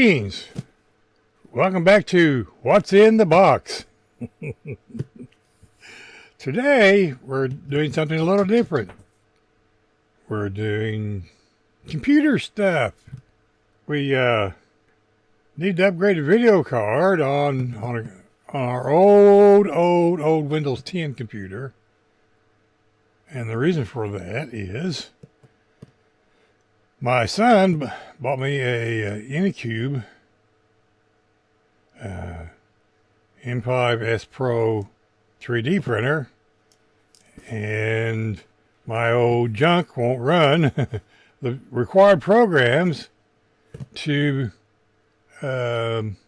Greetings! Welcome back to What's in the Box. Today we're doing something a little different. We're doing computer stuff. We need to upgrade a video card on our old Windows 10 computer. And the reason for that is my son bought me a Anycubic M5s Pro 3D printer, and my old junk won't run the required programs to run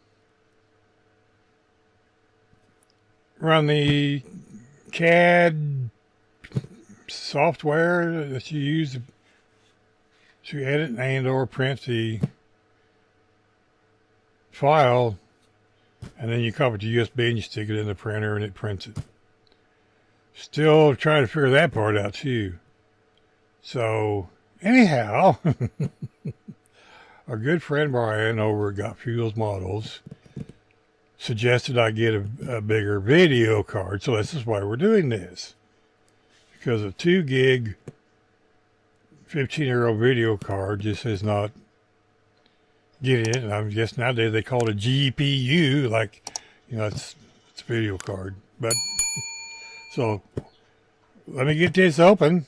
the CAD software that you use to edit and or print the file, and then you copy it to USB and you stick it in the printer and it prints it. Still trying to figure that part out too. So anyhow, our good friend Brian over at Got Fuels Models suggested I get a bigger video card. So this is why we're doing this, because a 2 gig 15-year-old video card just is not getting it. And I guess nowadays they call it a GPU, like, you know, it's a video card. But so let me get this open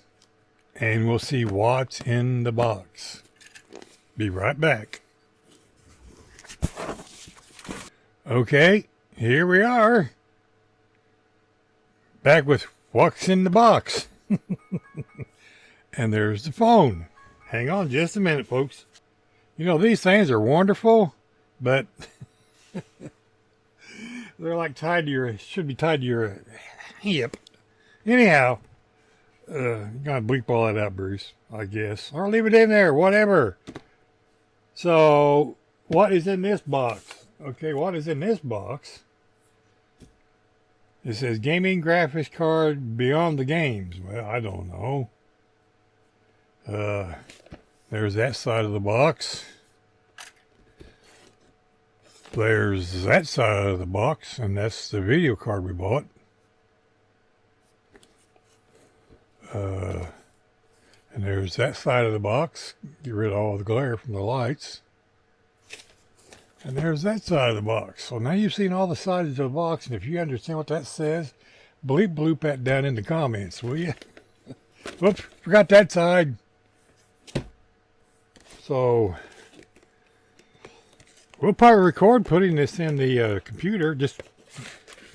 and we'll see what's in the box. Be right back. Okay, here we are. Back with what's in the box. And there's the phone. Hang on just a minute, folks. You know, these things are wonderful, but they're like tied to your, should be tied to your hip. Anyhow, you're gonna bleep all that out, Bruce, I guess. Or leave it in there, whatever. So, what is in this box? Okay, what is in this box? It says gaming graphics card beyond the games. Well, I don't know. There's that side of the box. There's that side of the box, and that's the video card we bought. And there's that side of the box. Get rid of all the glare from the lights. And there's that side of the box. So now you've seen all the sides of the box, and if you understand what that says, bleep bloop that down in the comments, will you? Whoops, forgot that side. So we'll probably record putting this in the computer just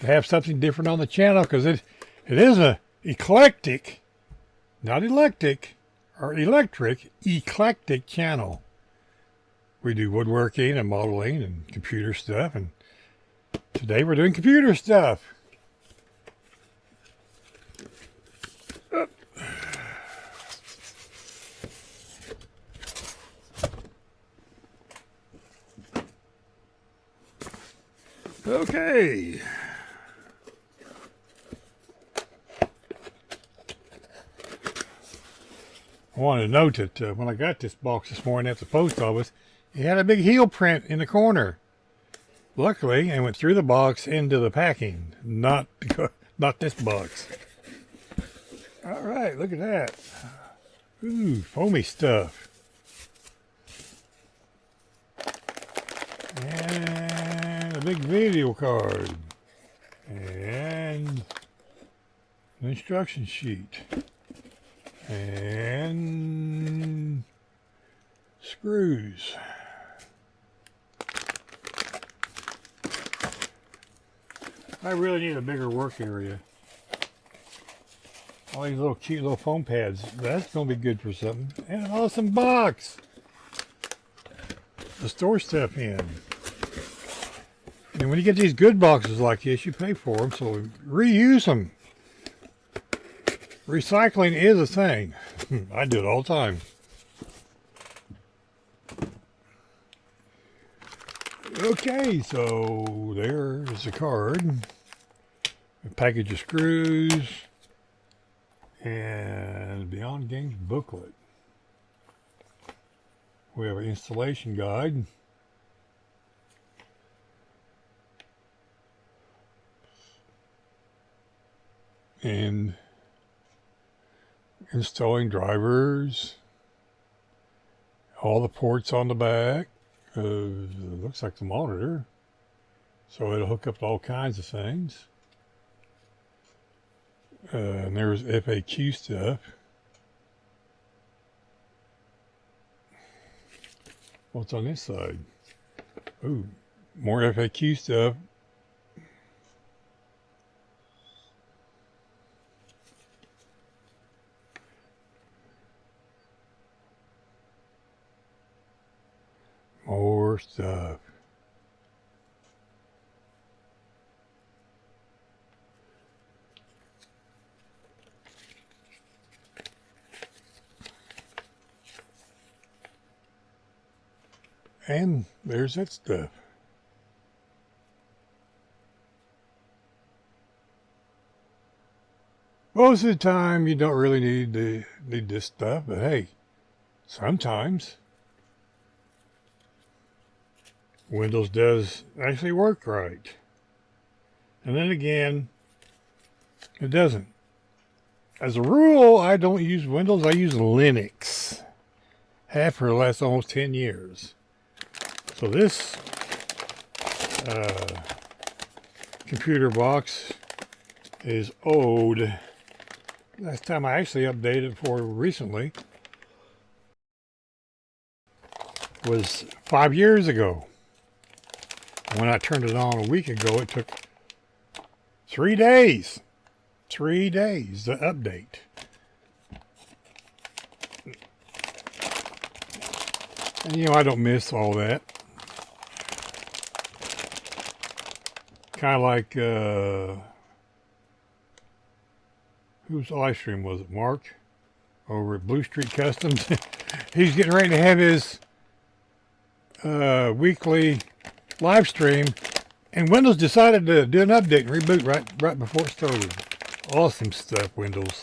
to have something different on the channel, because it is a eclectic, not electric, or electric, eclectic channel. We do woodworking and modeling and computer stuff, and today we're doing computer stuff. Okay. I wanted to note that when I got this box this morning at the post office, it had a big heel print in the corner. Luckily, I went through the box into the packing, not this box. All right, look at that. Ooh, foamy stuff. And a big video card. And an instruction sheet. And screws. I really need a bigger work area. All these little cute little foam pads. That's going to be good for something. And an awesome box to store stuff in. And when you get these good boxes like this, you pay for them, so reuse them. Recycling is a thing. I do it all the time. Okay, so there's the card. A package of screws. And Beyond Games booklet. We have an installation guide. and installing drivers, all the ports on the back. It looks like the monitor, so it'll hook up to all kinds of things. And there's FAQ stuff. What's on this side? Ooh, more FAQ stuff. More stuff. And there's that stuff. Most of the time you don't really need this stuff, but hey, sometimes Windows does actually work right. And then again, it doesn't. As a rule, I don't use Windows, I use Linux. Have for the last almost 10 years. So this computer box is old. Last time I actually updated for recently was 5 years ago. When I turned it on a week ago, it took 3 days. 3 days to update. And you know, I don't miss all that. Kind of like, whose live stream was it? Mark? Over at Blue Street Customs. He's getting ready to have his weekly live stream, and Windows decided to do an update and reboot right before it started. Awesome stuff, Windows.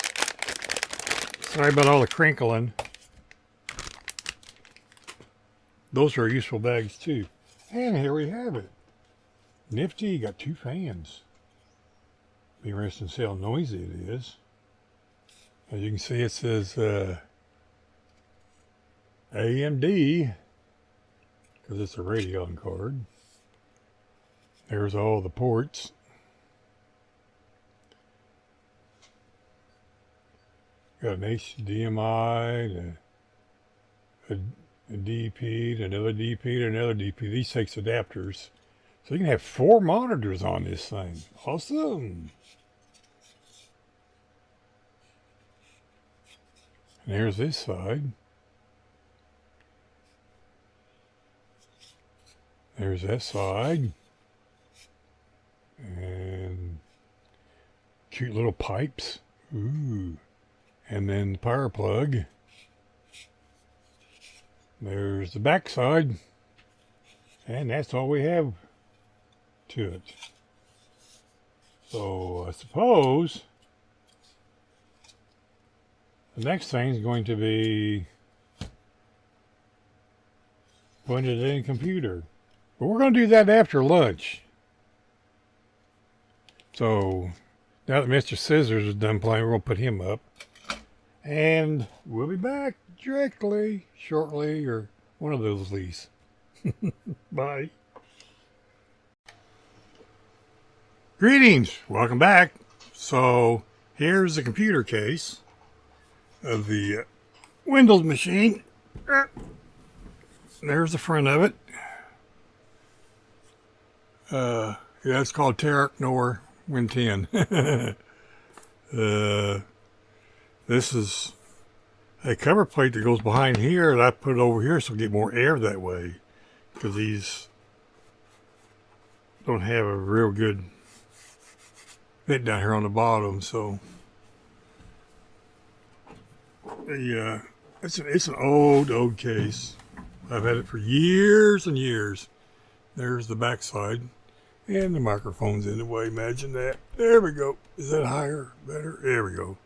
Sorry about all the crinkling. Those are useful bags too. And here we have it. Nifty, got 2 fans. Be interesting to see how noisy it is. As you can see, it says AMD, because it's a Radeon card. There's all the ports. Got an HDMI, a DP, another DP, another DP. These 6 adapters. So you can have 4 monitors on this thing. Awesome. And there's this side. There's that side. And cute little pipes. Ooh. And then the power plug. There's the back side. And that's all we have to it. So I suppose the next thing is going to be putting it in a computer. But we're going to do that after lunch. So now that Mr. Scissors is done playing, we're going to put him up. And we'll be back directly, shortly, or one of those leads. Bye. Greetings. Welcome back. So here's the computer case of the Windows machine. There's the front of it. Yeah, it's called Terrac Win 10. This is a cover plate that goes behind here, and I put it over here so I get more air that way, because these don't have a real good fit down here on the bottom. So yeah, it's an old case. I've had it for years and years. There's the back side, and the microphone's in the way. Imagine that. There we go. Is that higher? Better? There we go.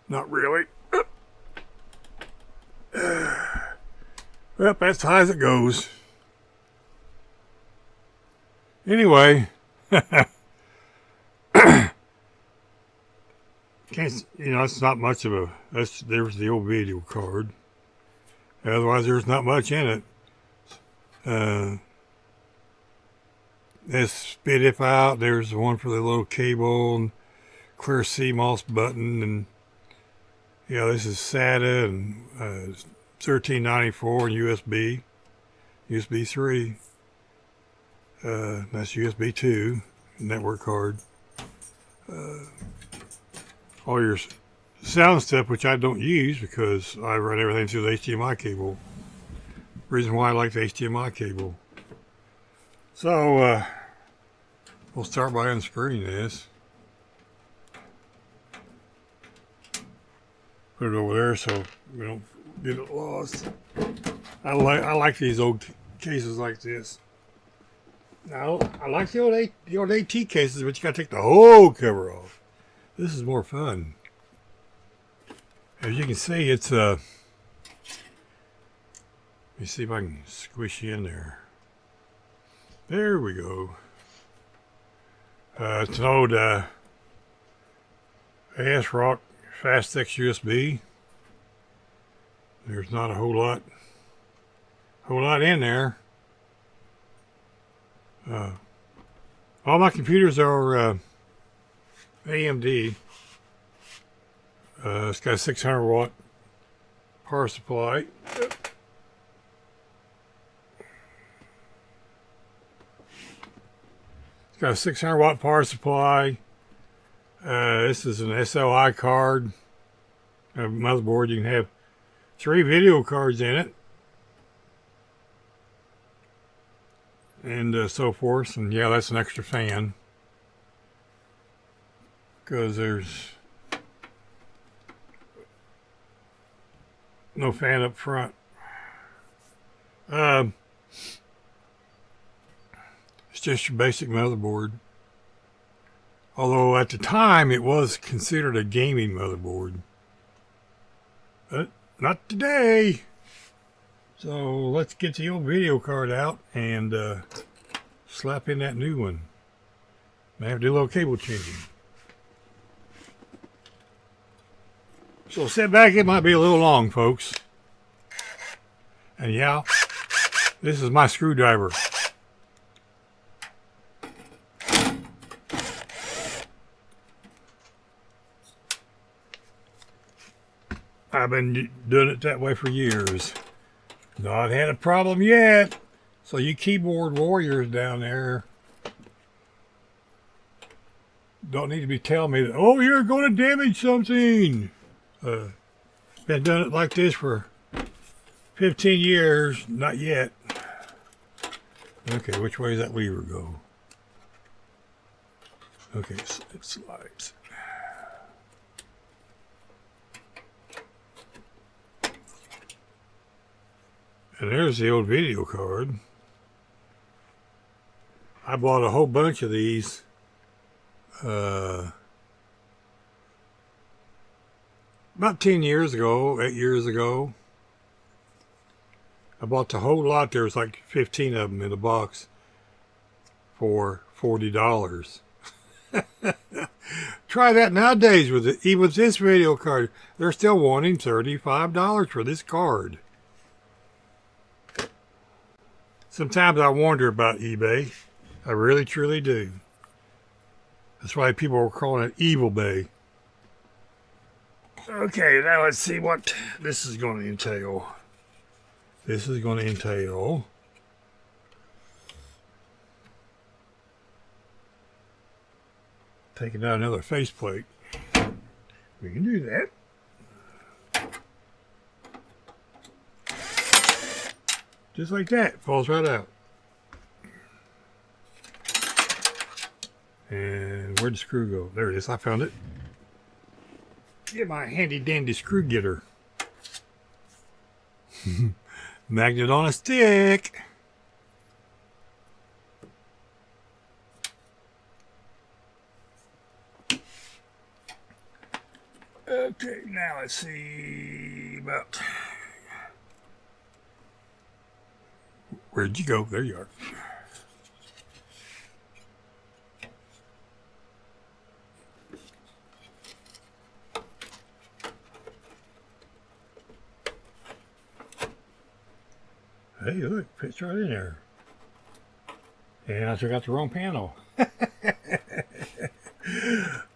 Not really. Well, that's as high as it goes. Anyway, can't, you know, it's not much of a, there's the old video card. Otherwise, there's not much in it. This spit if out, there's the one for the little cable and clear CMOS button, and yeah, this is SATA and 1394 and USB 3. That's USB 2 network card. All your sound stuff, which I don't use because I run everything through the HDMI cable. Reason why I like the HDMI cable. So we'll start by unscrewing this. Put it over there so we don't get it lost. I like these old cases like this. Now I like the old AT cases, but you gotta take the whole cover off. This is more fun. As you can see, it's let me see if I can squish you in there. There we go. It's an old ASRock FastX USB. There's not a whole lot in there. All my computers are AMD. It's got a 600 watt power supply. It's got a 600 watt power supply. This is an SLI card. A motherboard. You can have 3 video cards in it. And so forth. And yeah, that's an extra fan. Because there's no fan up front. It's just your basic motherboard. Although at the time it was considered a gaming motherboard. But not today. So let's get the old video card out and slap in that new one. May have to do a little cable changing. So sit back, it might be a little long, folks. And yeah, this is my screwdriver. I've been doing it that way for years. Not had a problem yet. So you keyboard warriors down there don't need to be telling me that, oh, you're going to damage something. Been doing it like this for 15 years. Not yet. Okay, which way does that lever go? Okay, it slides. And there's the old video card. I bought a whole bunch of these about 10 years ago, 8 years ago. I bought the whole lot. There was like 15 of them in a box for $40. Try that nowadays with it. Even with this video card, they're still wanting $35 for this card. Sometimes I wonder about eBay. I really, truly do. That's why people are calling it Evil Bay. Okay, now let's see what this is going to entail. This is going to entail taking out another faceplate. We can do that. Just like that, falls right out. And where'd the screw go? There it is, I found it. Get my handy dandy screw getter. Magnet on a stick. Okay, now let's see about... Where'd you go? There you are. Hey, look, fits right in there. And I took out the wrong panel.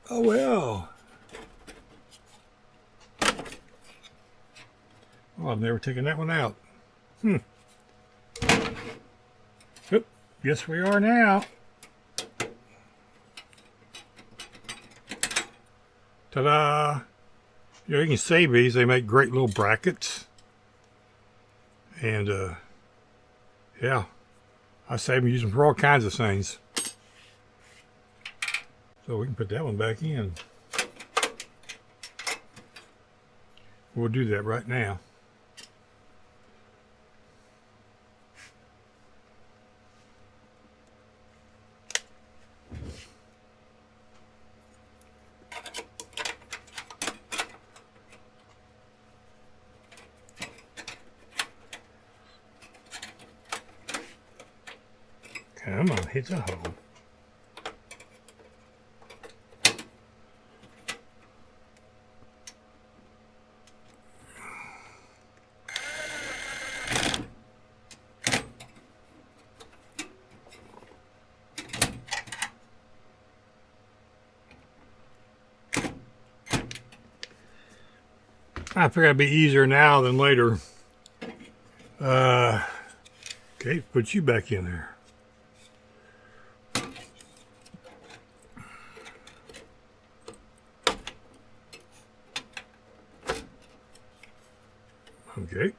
Oh well. Oh, I've never taken that one out. Oop, yes we are now. Ta-da! You know, you can save these. They make great little brackets. And, yeah. I save them, use them for all kinds of things. So we can put that one back in. We'll do that right now. Come on, hit the hole. I figure it'd be easier now than later. Okay, put you back in there. Okay.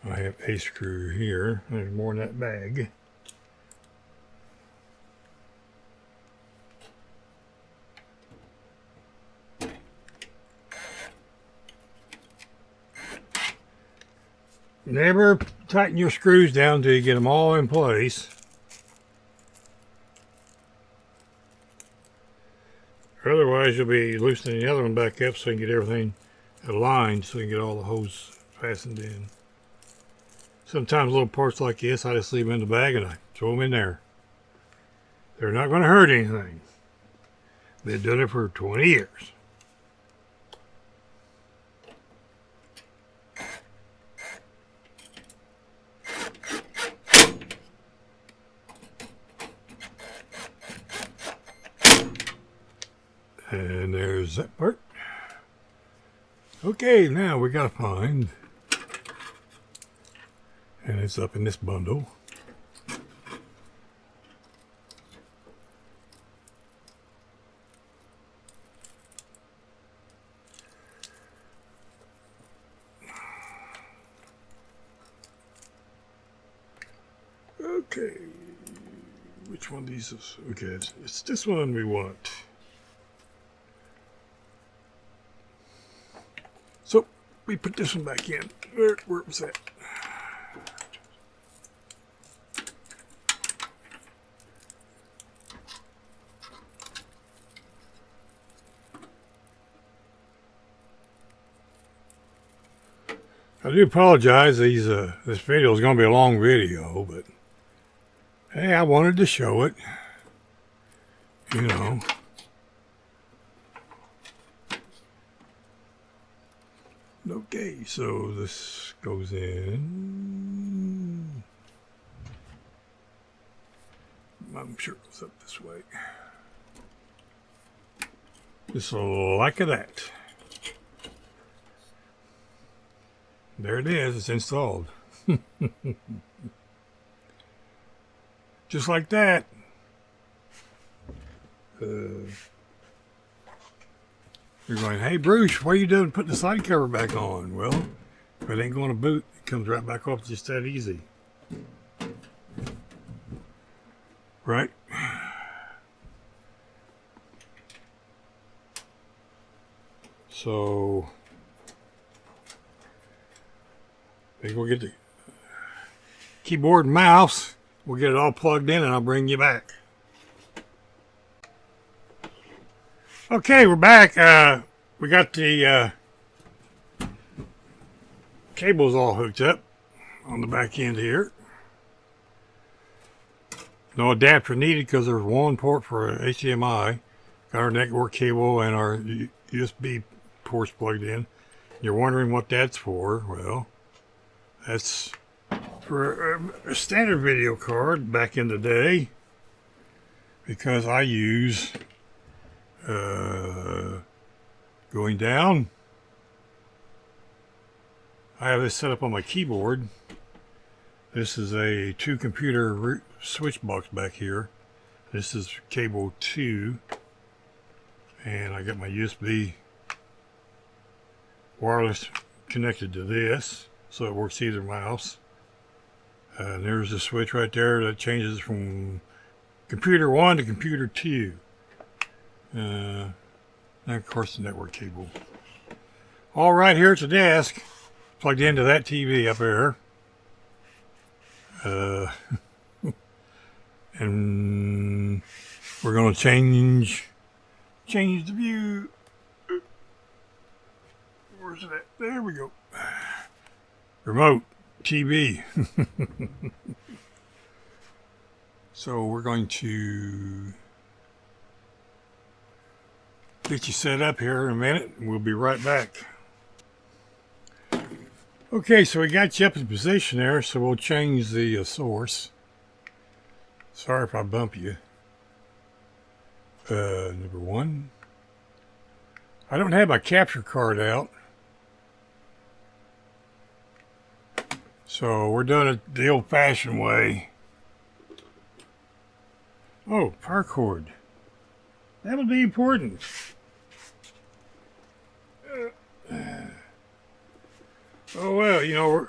I have a screw here. There's more in that bag. Never tighten your screws down until you get them all in place. Otherwise, you'll be loosening the other one back up so you can get everything aligned, so you can get all the hose fastened in. Sometimes little parts like this, I just leave them in the bag and I throw them in there. They're not going to hurt anything. They've done it for 20 years. And there's that part. Okay, now we gotta find, and it's up in this bundle. Okay, which one of these is, okay, it's this one we want. So we put this one back in. Where was that? I do apologize. This video is going to be a long video, but hey, I wanted to show it. You know. Okay, so this goes in. I'm sure it goes up this way. Just like that. There it is, it's installed. Just like that. You're going, hey Bruce, what are you doing putting the side cover back on? Well, if it ain't going to boot, it comes right back off just that easy. Right? So, they go get the keyboard and mouse. We'll get it all plugged in and I'll bring you back. Okay, we're back. We got the cables all hooked up on the back end here. No adapter needed because there's one port for HDMI. Got our network cable and our USB ports plugged in. You're wondering what that's for. Well, That's for a standard video card back in the day, because I use going down. I have this set up on my keyboard. This is a 2-computer switch box back here. This is cable 2, and I got my USB wireless connected to this, so it works either mouse. And there's a switch right there that changes from computer 1 to computer 2. And of course the network cable. All right, here at the desk, plugged into that TV up there. And we're going to change the view. Where's it at? There we go. Remote TV. So we're going to get you set up here in a minute, and we'll be right back. Okay, so we got you up in position there, so we'll change the source. Sorry if I bump you. Number 1. I don't have my capture card out, so we're doing it the old-fashioned way. Oh, power cord. That would be important. Oh well, you know,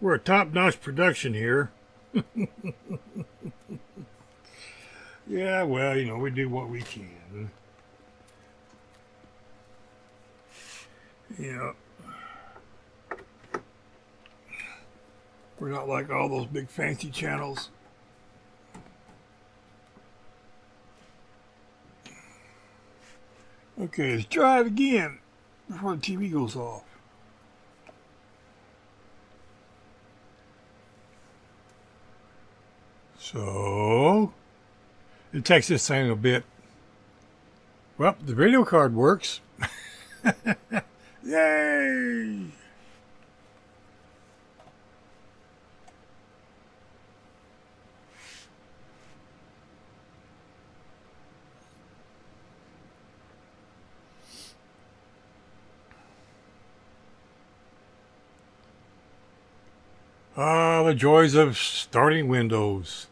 we're a top-notch production here. Yeah, well, you know, we do what we can. You know, we're not like all those big fancy channels. Okay, let's try it again before the TV goes off. So, it takes this thing a bit. Well, the video card works. Yay! Ah, the joys of starting Windows.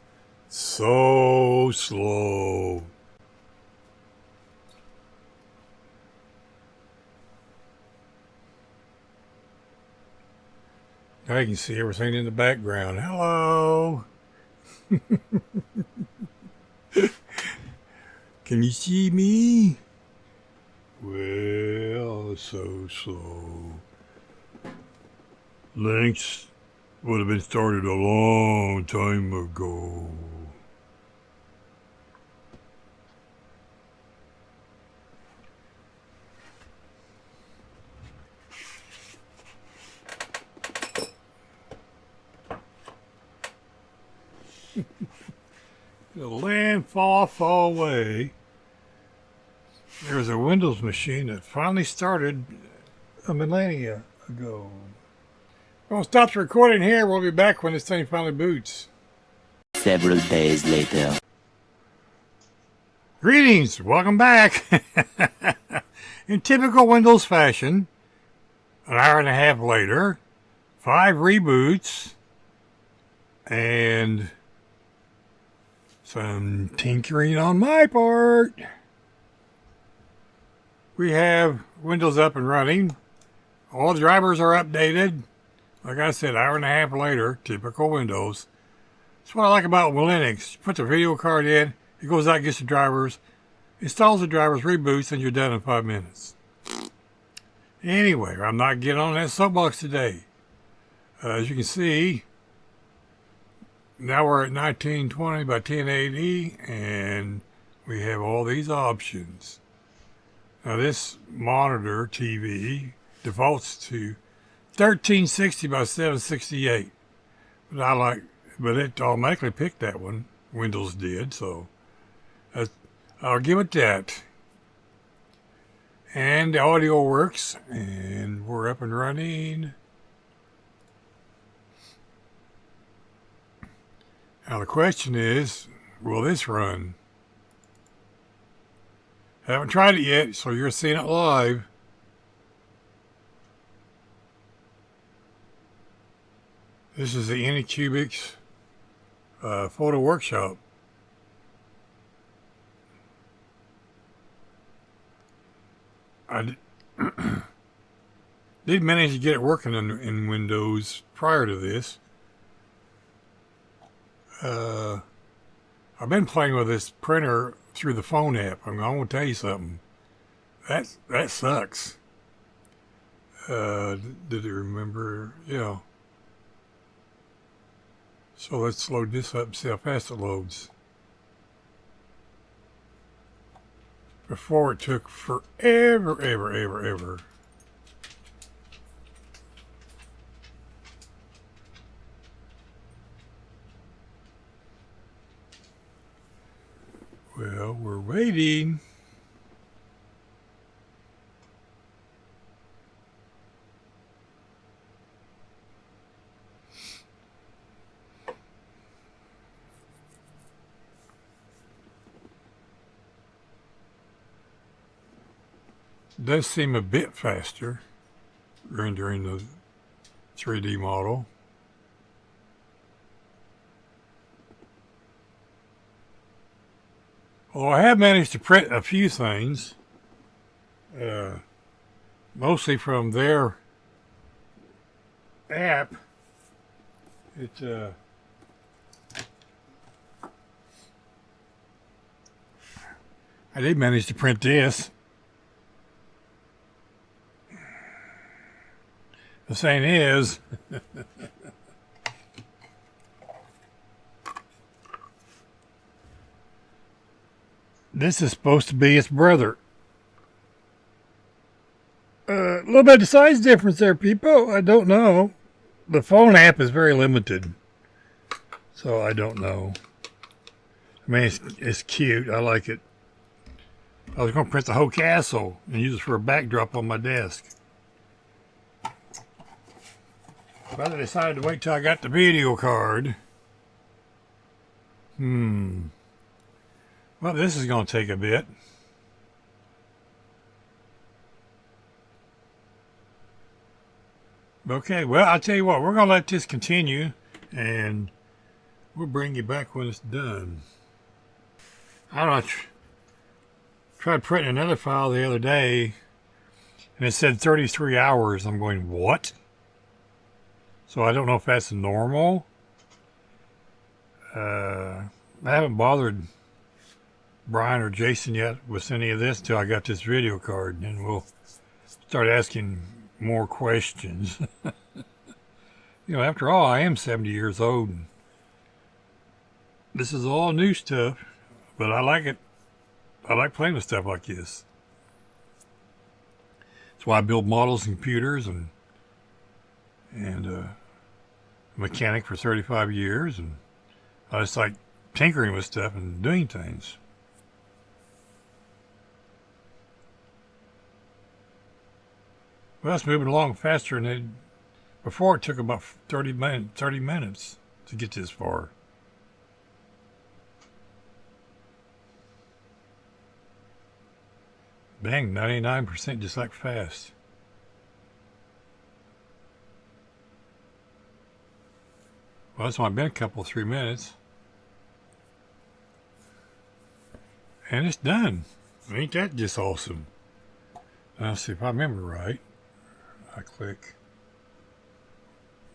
So slow. Now you can see everything in the background. Hello. Can you see me? Well, so slow. Links would have been started a long time ago. The land fall away. There was a Windows machine that finally started a millennia ago. Gonna stop the recording here. We'll be back when this thing finally boots. Several days later. Greetings, welcome back. In typical Windows fashion, an hour and a half later, 5 reboots, and some tinkering on my part. We have Windows up and running. All the drivers are updated. Like I said, hour and a half later, typical Windows. That's what I like about Linux. You put the video card in, it goes out, gets the drivers, installs the drivers, reboots, and you're done in 5 minutes. Anyway, I'm not getting on that soapbox today. As you can see, now we're at 1920 by 1080, and we have all these options. Now this monitor TV defaults to 1360 by 768, but it automatically picked that one. Windows did, so I'll give it that. And the audio works, and we're up and running. Now the question is, will this run? Haven't tried it yet, so you're seeing it live. This is the Anycubic photo workshop. I did manage to get it working in Windows prior to this. I've been playing with this printer through the phone app. I'm going to tell you something. That sucks. Did it remember? Yeah. So let's load this up and see how fast it loads. Before it took forever, ever. Well, we're waiting. It does seem a bit faster rendering the 3D model. Well, I have managed to print a few things, mostly from their app. I did manage to print this. The thing is, this is supposed to be its brother. A little bit of size difference there, people. I don't know. The phone app is very limited, so I don't know. I mean, it's cute. I like it. I was going to print the whole castle and use it for a backdrop on my desk. But I decided to wait till I got the video card. Well, this is going to take a bit. Okay, well, I'll tell you what. We're going to let this continue, and we'll bring you back when it's done. I don't know. Tried printing another file the other day, and it said 33 hours. I'm going, what? So I don't know if that's normal. I haven't bothered Brian or Jason yet with any of this until I got this video card, and we'll start asking more questions. You know, after all, I am 70 years old. This is all new stuff, but I like it. I like playing with stuff like this. That's why I build models and computers, and mechanic for 35 years, and I just like tinkering with stuff and doing things. Well, it's moving along faster than before. It took about 30 minutes to get this far. Bang, 99% just like fast. Well, it's only been a couple, 3 minutes. And it's done. Ain't that just awesome? Now, let's see if I remember right. I click.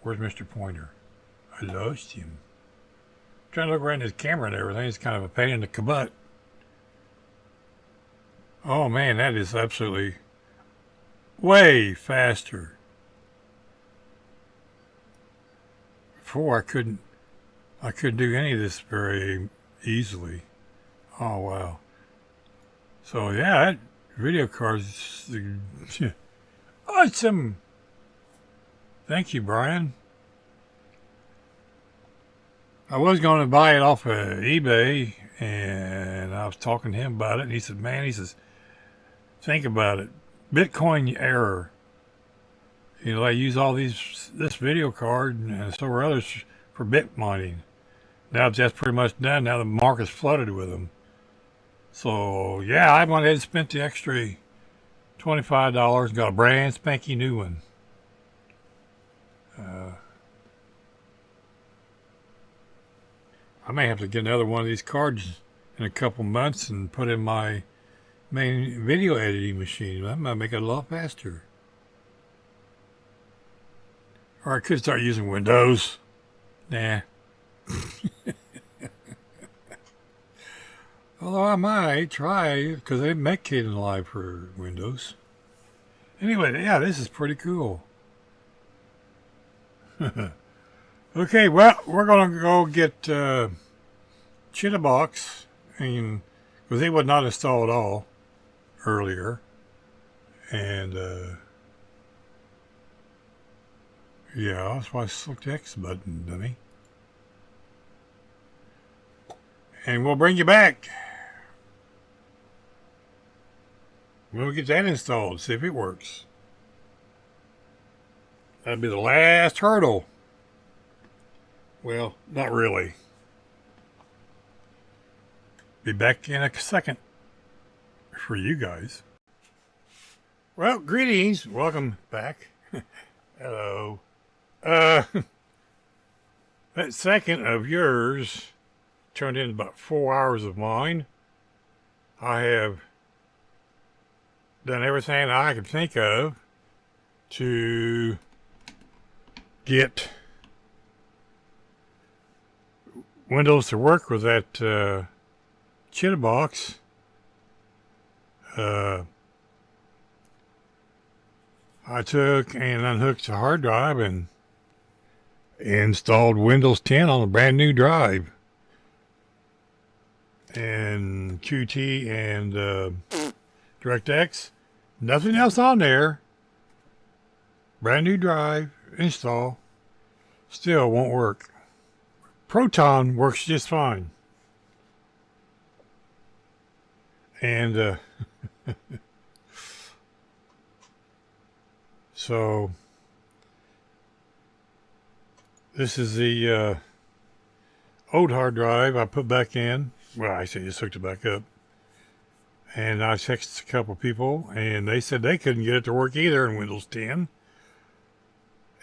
Where's Mr. Pointer? I lost him. Trying to look right in his camera and everything. It's kind of a pain in the butt. Oh man, that is absolutely way faster. Before I couldn't do any of this very easily. Oh wow. So yeah, that video card's awesome. Thank you, Brian. I was going to buy it off of eBay, and I was talking to him about it, and he said, man, he says, think about it. Bitcoin error. I use all this video card and so are others for bit mining. now that's pretty much done. Now the market's flooded with them. So yeah, I went ahead and spent the extra $25 and got a brand spanky new one. I may have to get another one of these cards in a couple months and put in my main video editing machine. That might make it a lot faster. Or I could start using Windows. Nah. Although I might try, because they make Kdenlive for Windows. Anyway, yeah, this is pretty cool. Okay, well, we're going to go get Chitabox, and because they would not install it all earlier. And, yeah, that's why I select the X button, dummy. And we'll bring you back when we get that installed, see if it works. That'd be the last hurdle. Well, not really. Be back in a second for you guys. Well, greetings. Welcome back. Hello. That second of yours turned into about 4 hours of mine. I have done everything I could think of to get Windows to work with that Chitabox. I took and unhooked the hard drive and installed Windows 10 on a brand new drive. And QT and DirectX. Nothing else on there. Brand new drive. Install. Still won't work. Proton works just fine. And so this is the old hard drive I put back in. Well, I say just hooked it back up. And I texted a couple people, and they said they couldn't get it to work either in Windows 10.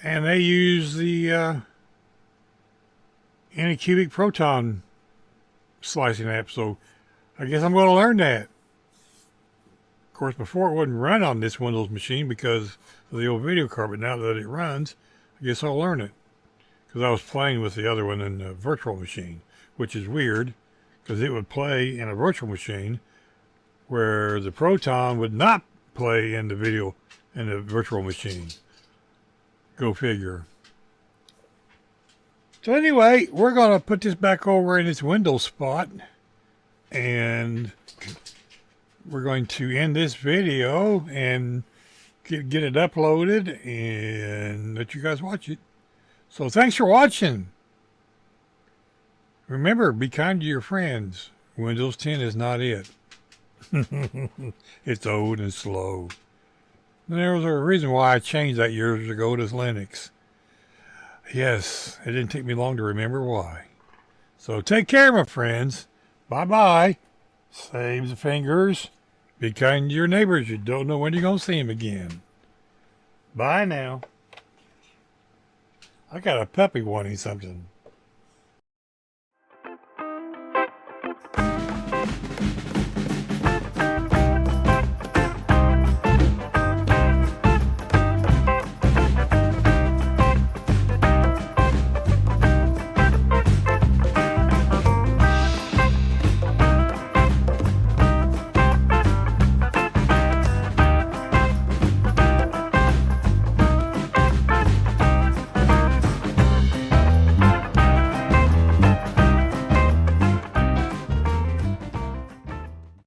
And they use the Anycubic Proton slicing app, so I guess I'm going to learn that. Of course, before it wouldn't run on this Windows machine because of the old video card, but now that it runs, I guess I'll learn it. Because I was playing with the other one in the virtual machine, which is weird, because it would play in a virtual machine where the Proton would not play in the video in the virtual machine. Go figure. So anyway, we're going to put this back over in its Windows spot, and we're going to end this video and get it uploaded and let you guys watch it. So thanks for watching. Remember, be kind to your friends. Windows 10 is not it. It's old and slow. And there was a reason why I changed that years ago to Linux. Yes, it didn't take me long to remember why. So take care, my friends. Bye-bye. Save the fingers. Be kind to your neighbors. You don't know when you're going to see them again. Bye now. I got a puppy wanting something.